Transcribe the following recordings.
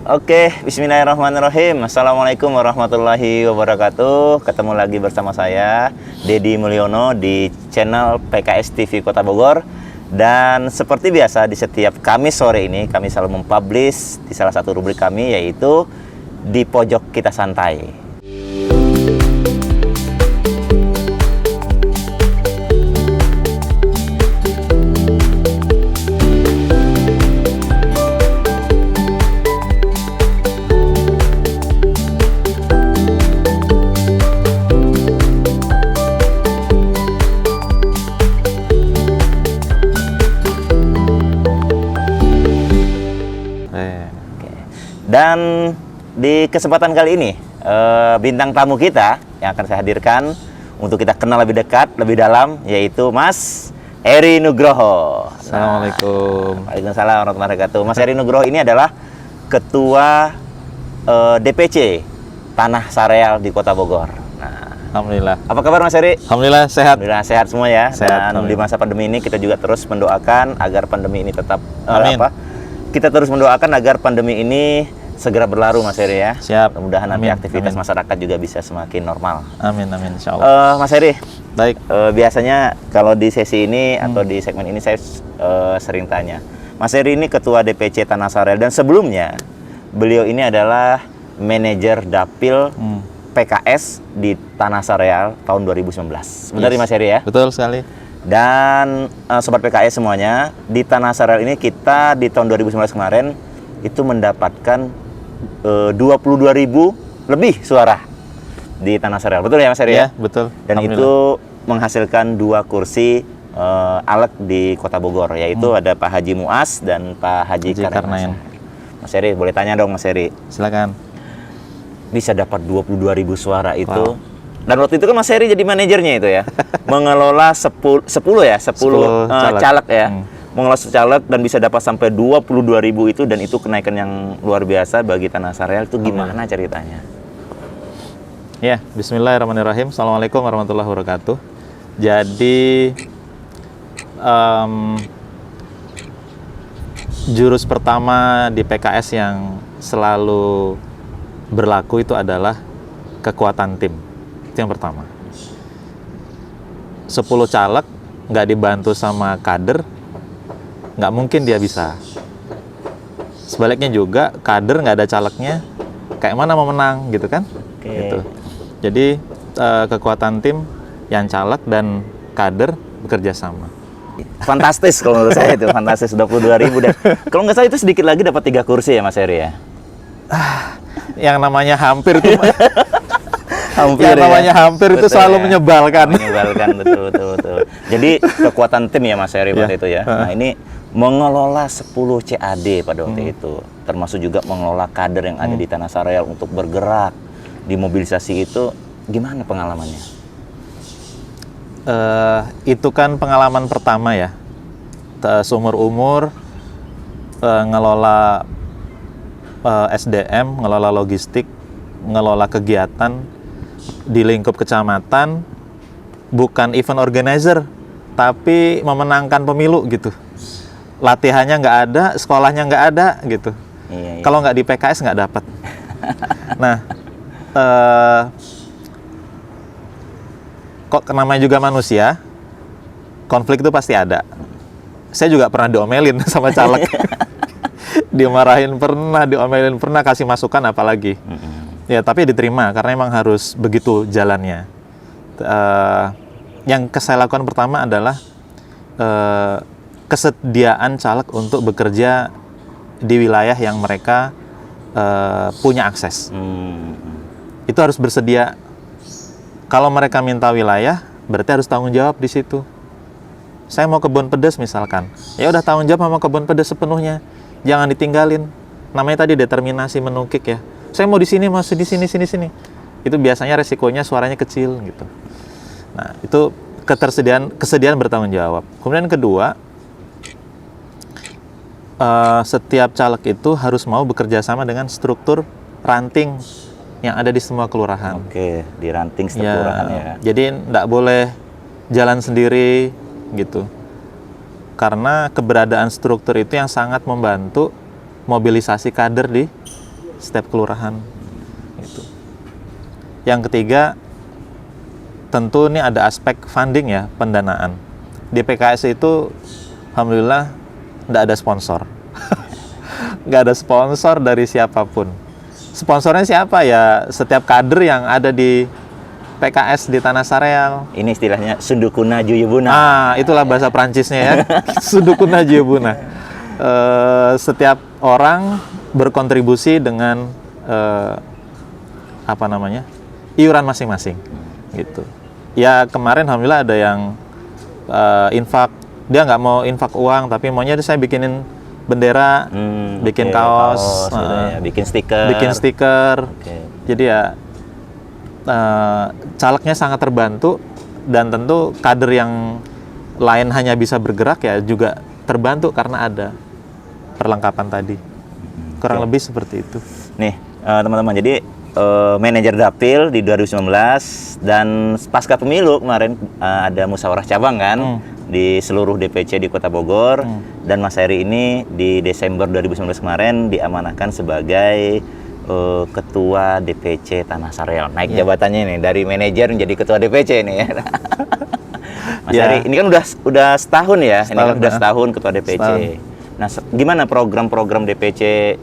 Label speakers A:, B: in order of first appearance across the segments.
A: Oke, bismillahirrahmanirrahim. Assalamualaikum warahmatullahi wabarakatuh. Ketemu lagi bersama saya, Dedi Mulyono, di channel PKS TV Kota Bogor. Dan seperti biasa, di setiap Kamis sore ini, kami selalu mempublish di salah satu rubrik kami, yaitu Di Pojok Kita Santai. Dan di kesempatan kali ini, bintang tamu kita yang akan saya hadirkan untuk kita kenal lebih dekat, lebih dalam, yaitu Mas Eri Nugroho.
B: Assalamualaikum.
A: Waalaikumsalam warahmatullahi wabarakatuh. Mas Eri Nugroho ini adalah Ketua DPC Tanah Sareal di Kota Bogor. Nah,
B: Alhamdulillah.
A: apa kabar Mas Eri?
B: Alhamdulillah sehat.
A: Alhamdulillah sehat semua ya.
B: Sehat,
A: Dan di masa pandemi ini kita juga terus mendoakan agar pandemi ini tetap
B: Amin.
A: kita terus mendoakan agar pandemi ini segera berlalu, Mas Eri ya.
B: Siap.
A: Mudah-mudahan nanti
B: Amin.
A: aktivitas
B: Amin.
A: masyarakat juga bisa semakin normal.
B: Amin, insya Allah.
A: Mas Eri,
B: Baik.
A: biasanya kalau di sesi ini atau di segmen ini saya sering tanya, Mas Eri ini Ketua DPC Tanah Sareal dan sebelumnya beliau ini adalah manajer Dapil PKS di Tanah Sareal tahun 2019. Benar ya Mas Eri ya?
B: Betul sekali.
A: Dan Sobat PKS semuanya, di Tanah Sareal ini kita di tahun 2019 kemarin itu mendapatkan 22.000 lebih suara di Tanah Sareal. Betul ya Mas Eri ya?
B: Betul.
A: Dan itu menghasilkan 2 kursi aleg di Kota Bogor, yaitu ada Pak Haji Muas dan Pak Haji Karnain. Mas Eri, boleh tanya dong Mas Eri?
B: Silakan.
A: Bisa dapat 22.000 suara itu. Wow. Dan waktu itu kan Mas Eri jadi manajernya itu ya. Mengelola 10 caleg ya. Mengelola caleg dan bisa dapat sampai 22.000 itu, dan itu kenaikan yang luar biasa bagi Tanah Sareal. Itu gimana ceritanya?
B: Ya, bismillahirrahmanirrahim. Assalamualaikum warahmatullahi wabarakatuh. Jadi jurus pertama di PKS yang selalu berlaku itu adalah kekuatan tim. Itu yang pertama. 10 caleg nggak dibantu sama kader, nggak mungkin dia bisa. Sebaliknya juga, kader nggak ada calegnya, kayak mana mau menang gitu kan? Gitu. Jadi kekuatan tim yang caleg dan kader bekerja sama.
A: Fantastis kalau menurut saya itu, fantastis 22.000 dan kalau nggak salah itu sedikit lagi dapat 3 kursi ya Mas Eri ya.
B: Yang namanya hampir tuh
A: hampir
B: yang namanya hampir itu selalu menyebalkan.
A: Menyebalkan, betul. Jadi kekuatan tim ya Mas Eri pada itu ya. Nah, ini mengelola 10 CAD pada waktu itu, termasuk juga mengelola kader yang ada di Tanah Sareal untuk bergerak di mobilisasi itu, gimana pengalamannya?
B: Itu kan pengalaman pertama ya, seumur umur ngelola SDM, ngelola logistik, ngelola kegiatan di lingkup kecamatan, bukan event organizer, tapi memenangkan pemilu gitu. Latihannya nggak ada, sekolahnya nggak ada gitu. Iya. Kalau nggak di PKS nggak dapat. Nah, kok namanya juga manusia, konflik itu pasti ada. Saya juga pernah diomelin sama caleg. Dimarahin pernah, diomelin pernah, kasih masukan apalagi. Ya, tapi diterima karena emang harus begitu jalannya. Yang saya lakukan pertama adalah kesediaan caleg untuk bekerja di wilayah yang mereka punya akses. Itu harus bersedia. Kalau mereka minta wilayah, berarti harus tanggung jawab di situ. Saya mau kebun pedas misalkan, ya udah tanggung jawab sama kebun pedas sepenuhnya. Jangan ditinggalin. Namanya tadi determinasi menukik ya. Saya mau di sini, mau di sini. Itu biasanya resikonya suaranya kecil gitu. Nah, itu kesediaan bertanggung jawab. Kemudian kedua, setiap caleg itu harus mau bekerja sama dengan struktur ranting yang ada di semua kelurahan.
A: Oke, di ranting setiap kelurahan ya.
B: Jadi nggak boleh jalan sendiri gitu. Karena keberadaan struktur itu yang sangat membantu mobilisasi kader di setiap kelurahan. Gitu. Yang ketiga, tentu ini ada aspek funding ya, pendanaan. Di PKS itu, alhamdulillah, nggak ada sponsor. Nggak ada sponsor dari siapapun. Sponsornya siapa ya? Setiap kader yang ada di PKS di Tanah Sareal.
A: Ini istilahnya sundukuna juyubuna.
B: Itulah bahasa Prancisnya ya. Sundukuna juyubuna. Setiap orang berkontribusi dengan iuran masing-masing gitu. Ya kemarin alhamdulillah ada yang infak, dia nggak mau infak uang tapi maunya saya bikinin bendera, bikin kaos,
A: gitu ya. Bikin stiker. Okay.
B: Jadi ya calegnya sangat terbantu, dan tentu kader yang lain hanya bisa bergerak ya juga terbantu karena ada perlengkapan tadi. Kurang lebih seperti itu.
A: Nih teman-teman, jadi manajer Dapil di 2019 dan pasca pemilu kemarin ada musyawarah cabang kan di seluruh DPC di Kota Bogor, dan Mas Heri ini di Desember 2019 kemarin diamanahkan sebagai ketua DPC Tanah Sareal. Naik jabatannya nih dari manajer menjadi ketua DPC nih ya. Mas Heri, ini kan udah setahun ya, ini kan udah setahun ketua DPC. Nah, gimana program-program DPC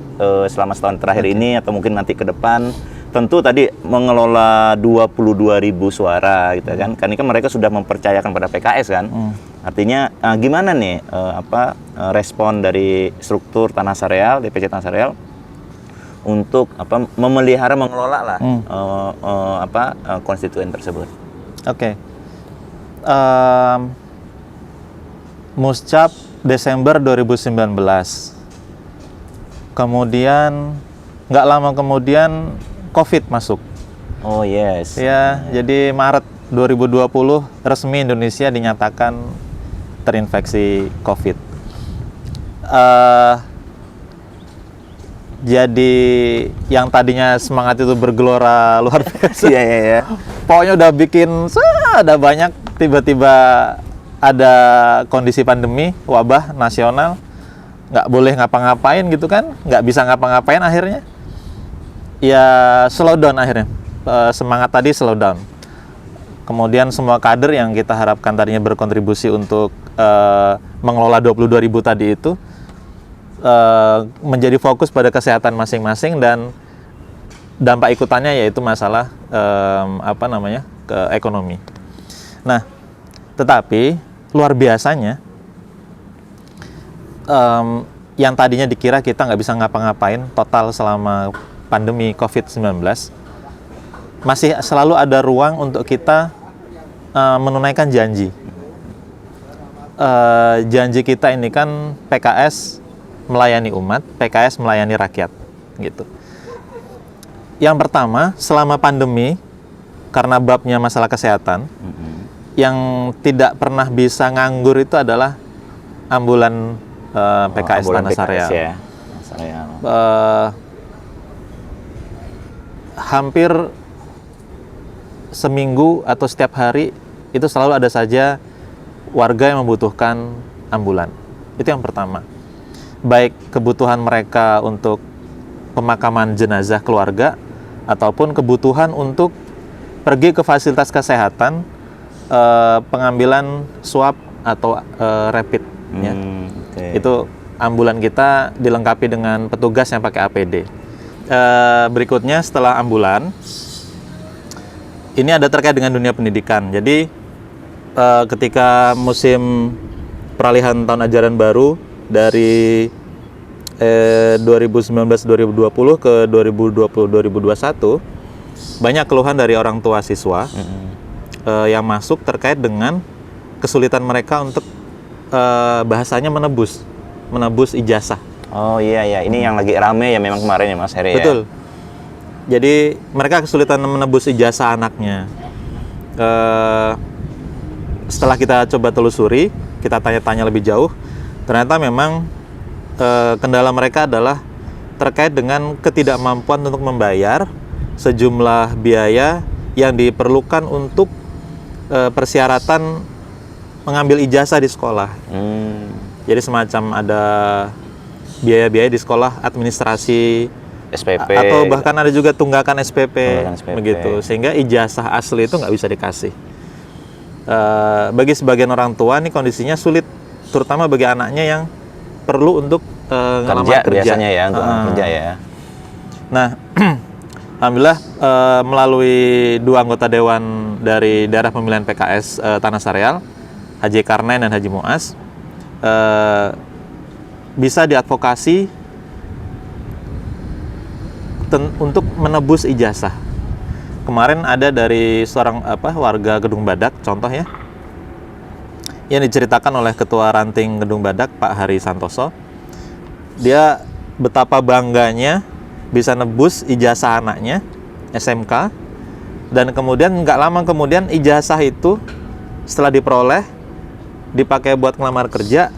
A: selama setahun terakhir ini atau mungkin nanti ke depan? Tentu tadi mengelola 22.000 suara gitu kan. Kan ini kan mereka sudah mempercayakan pada PKS kan. Artinya gimana nih respon dari struktur Tanah Sareal, DPC Tanah Sareal untuk memelihara, mengelola lah konstituen tersebut.
B: Oke. Muscap Desember 2019. Kemudian nggak lama kemudian COVID masuk.
A: Oh yes.
B: Ya, jadi Maret 2020 resmi Indonesia dinyatakan terinfeksi COVID. Jadi yang tadinya semangat itu bergelora luar biasa.
A: Iya.
B: Pokoknya udah bikin ada banyak, tiba-tiba ada kondisi pandemi, wabah nasional, nggak boleh ngapa-ngapain gitu kan, nggak bisa ngapa-ngapain akhirnya. Ya slow down akhirnya, semangat tadi slow down. Kemudian semua kader yang kita harapkan tadinya berkontribusi untuk mengelola 22.000 tadi itu, menjadi fokus pada kesehatan masing-masing, dan dampak ikutannya yaitu masalah ke ekonomi. Nah, tetapi luar biasanya yang tadinya dikira kita nggak bisa ngapa-ngapain total selama pandemi COVID-19, masih selalu ada ruang untuk kita menunaikan janji. Janji kita ini kan PKS melayani umat, PKS melayani rakyat, gitu. Yang pertama, selama pandemi, karena babnya masalah kesehatan, yang tidak pernah bisa nganggur itu adalah ambulan PKS Tanah Sareal.
A: Ya.
B: Hampir seminggu atau setiap hari itu selalu ada saja warga yang membutuhkan ambulan. Itu yang pertama. Baik kebutuhan mereka untuk pemakaman jenazah keluarga ataupun kebutuhan untuk pergi ke fasilitas kesehatan, pengambilan swab atau rapid. Ya. Itu ambulan kita dilengkapi dengan petugas yang pakai APD. Berikutnya setelah ambulan, ini ada terkait dengan dunia pendidikan. Jadi ketika musim peralihan tahun ajaran baru dari 2019-2020 ke 2020-2021, banyak keluhan dari orang tua siswa yang masuk terkait dengan kesulitan mereka untuk bahasanya menebus ijazah.
A: Oh iya, ini yang lagi rame ya memang kemarin ya Mas Heri.
B: Betul. Jadi mereka kesulitan menebus ijazah anaknya. Setelah kita coba telusuri, kita tanya-tanya lebih jauh, ternyata memang kendala mereka adalah terkait dengan ketidakmampuan untuk membayar sejumlah biaya yang diperlukan untuk persyaratan mengambil ijazah di sekolah. Jadi semacam ada biaya-biaya di sekolah, administrasi,
A: SPP
B: atau bahkan ada juga tunggakan SPP,
A: Tunggakan SPP.
B: begitu, sehingga ijazah asli itu nggak bisa dikasih. Bagi sebagian orang tua nih kondisinya sulit, terutama bagi anaknya yang perlu untuk ngelamar kerja
A: biasanya ya untuk kerja ya.
B: Nah, alhamdulillah melalui 2 anggota dewan dari daerah pemilihan PKS Tanah Sareal, Haji Karnain dan Haji Muas, bisa diadvokasi untuk menebus ijazah. Kemarin ada dari seorang warga Gedung Badak, contoh ya, yang diceritakan oleh Ketua Ranting Gedung Badak, Pak Hari Santoso. Dia betapa bangganya bisa nebus ijazah anaknya SMK, dan kemudian nggak lama kemudian ijazah itu setelah diperoleh dipakai buat ngelamar kerja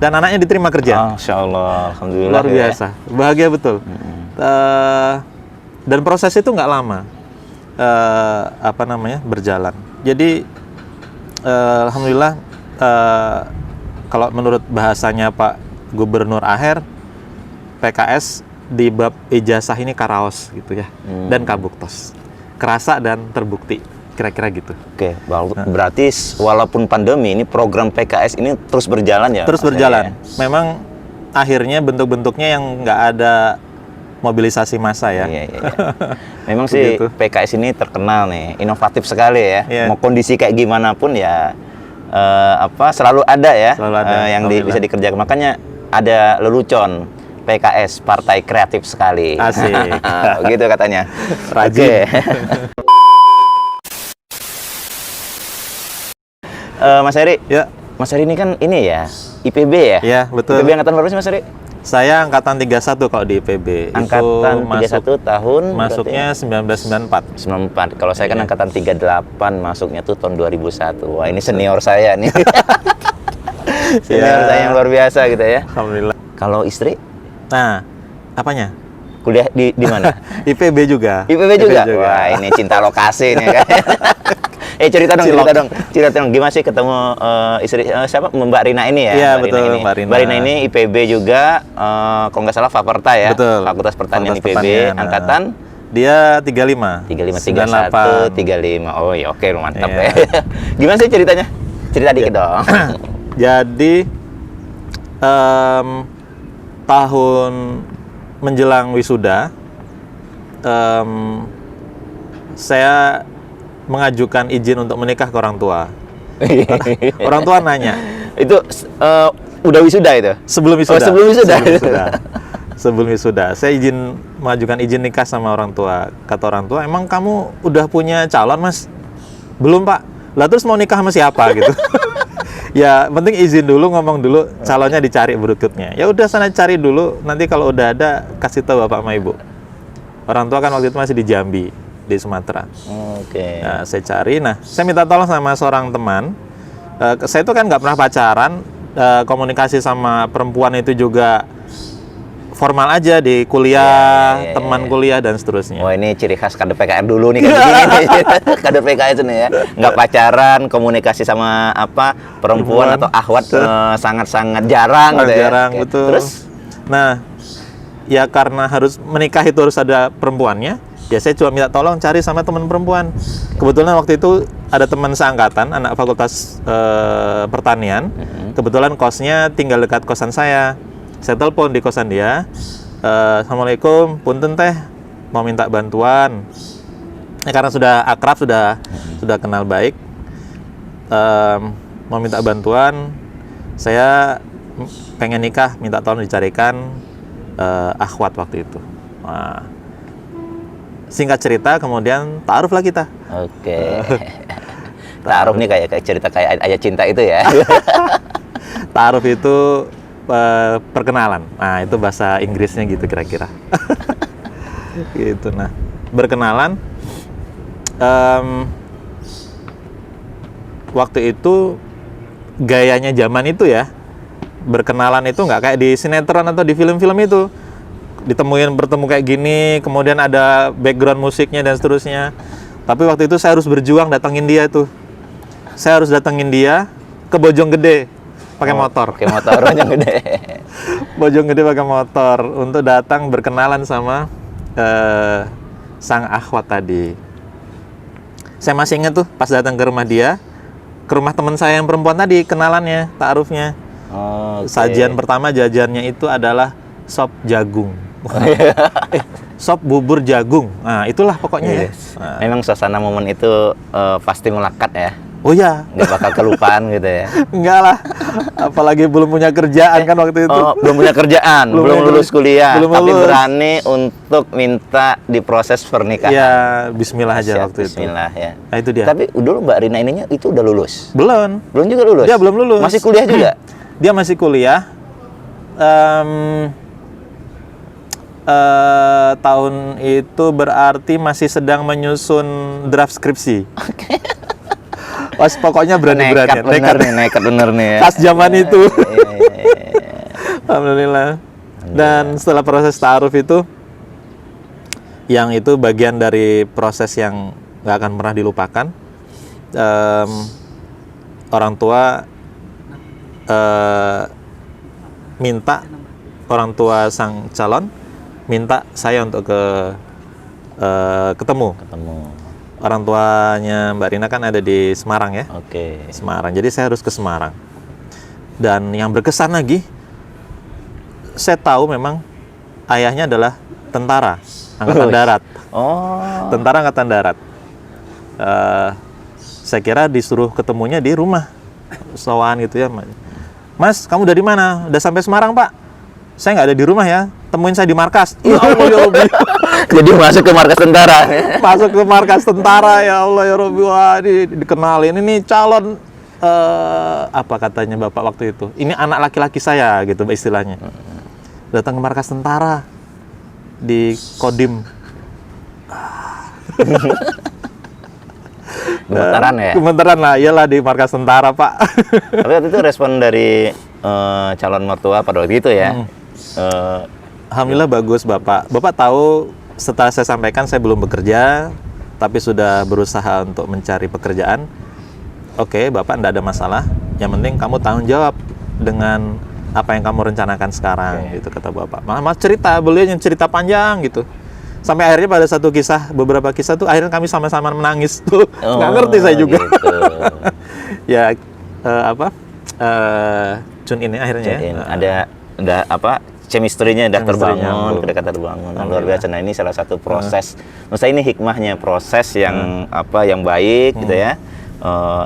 B: dan anaknya diterima kerja.
A: Masya Allah, alhamdulillah.
B: Luar biasa, bahagia betul. Dan proses itu nggak lama berjalan. Jadi alhamdulillah, kalau menurut bahasanya Pak Gubernur Aher, PKS di bab ijazah ini karaos gitu ya, dan kabuktos, kerasa dan terbukti, kira-kira gitu.
A: Oke, berarti walaupun pandemi ini program PKS ini terus berjalan ya?
B: Terus berjalan. Memang akhirnya bentuk-bentuknya yang nggak ada mobilisasi massa ya.
A: Iya. Memang sih
B: Begitu.
A: PKS ini terkenal nih, inovatif sekali ya.
B: Iya.
A: Mau kondisi kayak gimana pun ya selalu ada ya,
B: Selalu ada,
A: yang
B: alhamdulillah.
A: bisa dikerjakan. Makanya ada lelucon PKS, partai kreatif sekali.
B: Asik.
A: Gitu katanya.
B: Rajin.
A: Mas Heri,
B: Ya,
A: Mas Heri ini kan ini ya, IPB ya?
B: ya betul.
A: IPB angkatan berapa sih Mas Heri?
B: Saya angkatan 31 kalau di IPB.
A: Angkatan 31 tahun
B: masuknya 1994.
A: 94. Kalau saya kan
B: Iya.
A: angkatan 38, masuknya tuh tahun 2001. Wah, ini senior saya nih. Senior
B: Ya.
A: saya yang luar biasa gitu ya.
B: Alhamdulillah.
A: Kalau istri
B: Nah, apanya?
A: kuliah di mana?
B: IPB juga.
A: IPB juga. Wah, ini cinta lokasi nih kan. Cerita dong. Gimana sih ketemu istri siapa? Mbak Rina ini ya?
B: Iya,
A: Mbak
B: betul,
A: Rina ini.
B: Mbak Rina.
A: Mbak Rina ini IPB juga, kalau nggak salah Faperta ya?
B: Betul.
A: Fakultas Pertanian
B: Fakultas
A: IPB,
B: Pertanian.
A: angkatan
B: Dia 35.
A: 35, 31, 35. Oh ya, oke, mantap
B: Iya.
A: ya. Gimana sih ceritanya? Cerita dikit dong.
B: Jadi tahun menjelang wisuda, saya mengajukan izin untuk menikah ke orang tua. Orang tua nanya.
A: Itu udah wisuda itu?
B: Sebelum wisuda.
A: Oh, sebelum wisuda.
B: Sebelum wisuda, saya mengajukan izin nikah sama orang tua. Kata orang tua, emang kamu udah punya calon, Mas? Belum, Pak. Lah terus mau nikah sama siapa gitu? Ya, penting izin dulu, ngomong dulu, calonnya dicari berikutnya. Ya udah, sana cari dulu, nanti kalau udah ada kasih tahu Bapak sama Ibu. Orang tua kan waktu itu masih di Jambi, di Sumatera.
A: Oke.
B: Nah, saya cari. Nah, saya minta tolong sama seorang teman. Saya itu kan nggak pernah pacaran, komunikasi sama perempuan itu juga formal aja di kuliah,
A: Ya.
B: teman kuliah dan seterusnya.
A: Wah, ini ciri khas kader PKR dulu nih kan begini. Kader PKR nih ya. Nggak pacaran, komunikasi sama perempuan atau akhwat sangat-sangat jarang gitu ya.
B: Jarang,
A: Oke.
B: betul.
A: Terus
B: Nah, ya karena harus menikah itu harus ada perempuannya, ya saya cuma minta tolong cari sama teman perempuan. Kebetulan waktu itu ada teman seangkatan, anak fakultas pertanian. Kebetulan kosnya tinggal dekat kosan saya. Saya telepon di kosan dia. Assalamualaikum, punten teh, mau minta bantuan. Karena sudah akrab, sudah kenal baik. Mau minta bantuan. Saya pengen nikah, minta tolong dicarikan akhwat waktu itu. Nah, singkat cerita, kemudian ta'aruf lah kita.
A: oke. Ta'aruf nih kayak cerita kayak ayat cinta itu ya.
B: Ta'aruf itu perkenalan. Nah, itu bahasa Inggrisnya gitu kira-kira. Gitu. Nah, berkenalan. Waktu itu gayanya zaman itu ya, berkenalan itu nggak kayak di sinetron atau di film-film itu. Bertemu kayak gini, kemudian ada background musiknya dan seterusnya. Tapi waktu itu saya harus berjuang datengin dia tuh. Saya harus datengin dia ke Bojonggede. pakai motor.
A: Pakai motor Bojonggede.
B: Bojonggede pakai motor untuk datang berkenalan sama sang akhwat tadi. Saya masih ingat tuh pas datang ke rumah dia, ke rumah teman saya yang perempuan tadi, kenalannya, ta'arufnya.
A: Oh, oke.
B: Sajian pertama jajannya itu adalah sop jagung. Sop bubur jagung. Nah, itulah pokoknya
A: Yes.
B: ya. Nah.
A: Memang suasana momen itu pasti melekat ya.
B: Oh ya,
A: Nggak bakal kelupaan gitu ya.
B: enggak lah. Apalagi belum punya kerjaan kan waktu itu.
A: Oh, belum punya kerjaan,
B: Belum
A: belum
B: punya
A: lulus kuliah,
B: belum
A: tapi
B: lulus.
A: berani untuk minta diproses pernikahan.
B: Ya, bismillah aja
A: Siap,
B: waktu itu.
A: Bismillah ya.
B: Nah, itu dia.
A: Tapi dulu Mbak Rina ininya itu udah lulus.
B: Belum.
A: Belum juga lulus.
B: Dia belum lulus.
A: Masih kuliah juga.
B: Dia masih kuliah. Tahun itu berarti masih sedang menyusun draft skripsi. Pas pokoknya berani-berani.
A: Nekat bener nih ya.
B: Pas zaman itu.
A: Iya, iya, iya.
B: Alhamdulillah. Dan setelah proses ta'aruf itu, yang itu bagian dari proses yang nggak akan pernah dilupakan. Orang tua minta, orang tua sang calon minta saya untuk ketemu. Orang tuanya Mbak Rina kan ada di Semarang ya.
A: Oke.
B: Semarang. Jadi saya harus ke Semarang. Dan yang berkesan lagi, saya tahu memang ayahnya adalah tentara Angkatan Darat.
A: Oh.
B: Tentara Angkatan Darat. Saya kira disuruh ketemunya di rumah. Sowan gitu ya. Mas, kamu dari mana? Udah sampai Semarang, Pak? Saya nggak ada di rumah ya. Temuin saya di markas. Ya Allah ya Rabbi.
A: Jadi masuk ke markas tentara.
B: Masuk ke markas tentara, ya Allah ya Rabbi. Wah, dikenalin ini calon apa katanya Bapak waktu itu. Ini anak laki-laki saya gitu istilahnya. Datang ke markas tentara di Kodim.
A: Gemetaran ya.
B: Gemetaran lah, iyalah di markas tentara, Pak.
A: Tapi waktu itu respon dari calon mertua pada waktu itu ya.
B: Alhamdulillah bagus Bapak. Bapak tahu setelah saya sampaikan saya belum bekerja, tapi sudah berusaha untuk mencari pekerjaan. Oke, Bapak enggak ada masalah. Yang penting kamu tanggung jawab dengan apa yang kamu rencanakan sekarang, gitu kata Bapak. Mas cerita, beliau yang cerita panjang gitu. Sampai akhirnya pada satu kisah, beberapa kisah tuh akhirnya kami sama-sama menangis tuh. Nggak ngerti saya juga.
A: Gitu.
B: Ya Cun ini akhirnya ya.
A: Ada apa? Chemistry-nya udah
B: Chemistry-nya
A: terbangun,
B: nyambung.
A: kedekatan terbangun. Luar biasa. Nah, ini salah satu proses. Maksudnya ini hikmahnya, proses yang yang baik gitu ya.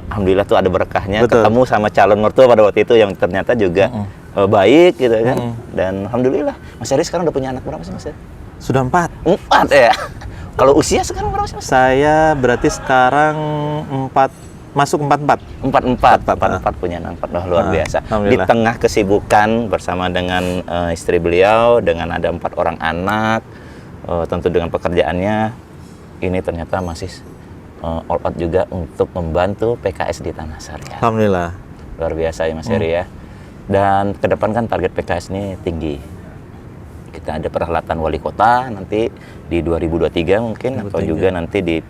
A: Alhamdulillah tuh ada berkahnya.
B: Betul.
A: Ketemu sama calon mertua pada waktu itu yang ternyata juga baik gitu kan. Dan alhamdulillah. Mas Heri sekarang udah punya anak berapa sih, Mas Heri?
B: Sudah 4.
A: 4 ya. Kalau usia sekarang berapa sih, Mas?
B: Saya berarti sekarang 4, masuk 44.
A: 44 punya anak 4. Luar biasa. Di
B: Alhamdulillah.
A: tengah kesibukan bersama dengan istri beliau, dengan ada 4 orang anak, tentu dengan pekerjaannya, ini ternyata masih all out juga untuk membantu PKS di Tanah Sari.
B: Alhamdulillah.
A: Luar biasa ya Mas Heri ya. Dan ke depan kan target PKS ini tinggi. Kita ada perhelatan wali kota nanti di 2023 mungkin, atau juga nanti di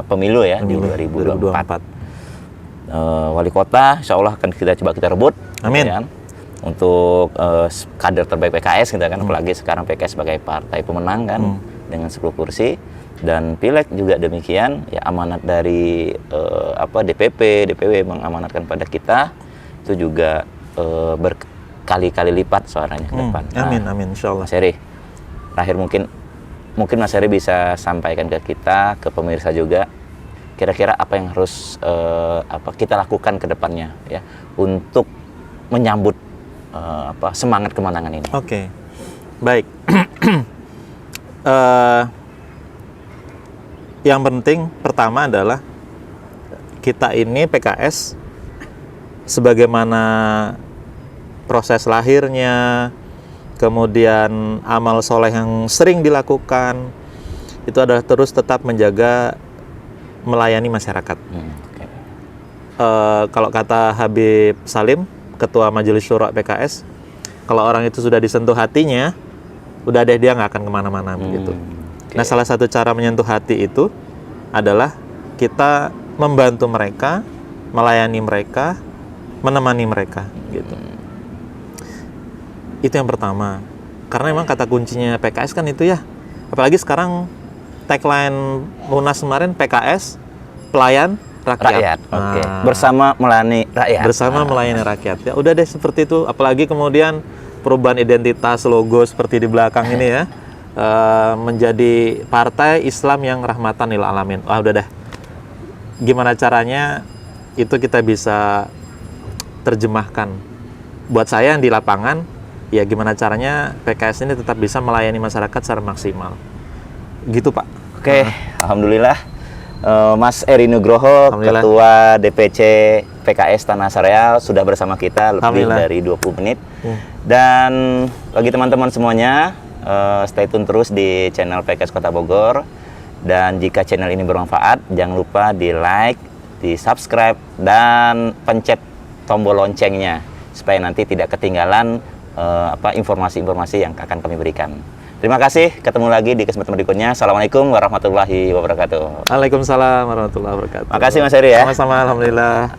A: pemilu ya, di 2024. Wali kota insya Allah akan kita rebut.
B: Amin.
A: Ya, untuk kader terbaik PKS kita kan, apalagi sekarang PKS sebagai partai pemenang kan dengan 10 kursi. Dan pileg juga demikian, ya amanat dari DPW mengamanatkan pada kita itu juga berkali-kali lipat suaranya ke depan.
B: Amin, amin, insyaallah.
A: Mas Heri, terakhir mungkin Mas Heri bisa sampaikan ke kita, ke pemirsa juga, kira-kira apa yang harus kita lakukan ke depannya ya untuk menyambut semangat kemenangan ini.
B: Oke. Baik. Yang penting pertama adalah kita ini PKS sebagaimana proses lahirnya, kemudian amal soleh yang sering dilakukan, itu adalah terus tetap menjaga melayani masyarakat. Kalau kata Habib Salim, Ketua Majelis Syura PKS, kalau orang itu sudah disentuh hatinya, udah deh dia nggak akan kemana-mana begitu. Nah, salah satu cara menyentuh hati itu adalah kita membantu mereka, melayani mereka menemani mereka gitu. Itu yang pertama. Karena memang kata kuncinya PKS kan itu ya. Apalagi sekarang tagline Munas kemarin, PKS pelayan rakyat.
A: Oke. Bersama melayani rakyat.
B: Bersama melayani rakyat. Ya udah deh seperti itu. Apalagi kemudian perubahan identitas logo seperti di belakang ini ya. Menjadi partai Islam yang rahmatan lil alamin. Udah deh. Gimana caranya itu kita bisa terjemahkan. Buat saya yang di lapangan, ya gimana caranya PKS ini tetap bisa melayani masyarakat secara maksimal. Gitu Pak.
A: Oke, alhamdulillah. Mas Eri Nugroho, Ketua DPC PKS Tanah Sareal sudah bersama kita lebih dari 20 menit. Dan bagi teman-teman semuanya, stay tune terus di channel PKS Kota Bogor. Dan jika channel ini bermanfaat, jangan lupa di like, di subscribe, dan pencet tombol loncengnya supaya nanti tidak ketinggalan informasi-informasi yang akan kami berikan. Terima kasih, ketemu lagi di kesempatan berikutnya. Assalamualaikum warahmatullahi wabarakatuh.
B: Waalaikumsalam warahmatullahi wabarakatuh.
A: Makasih Mas Eri ya.
B: Sama-sama, alhamdulillah.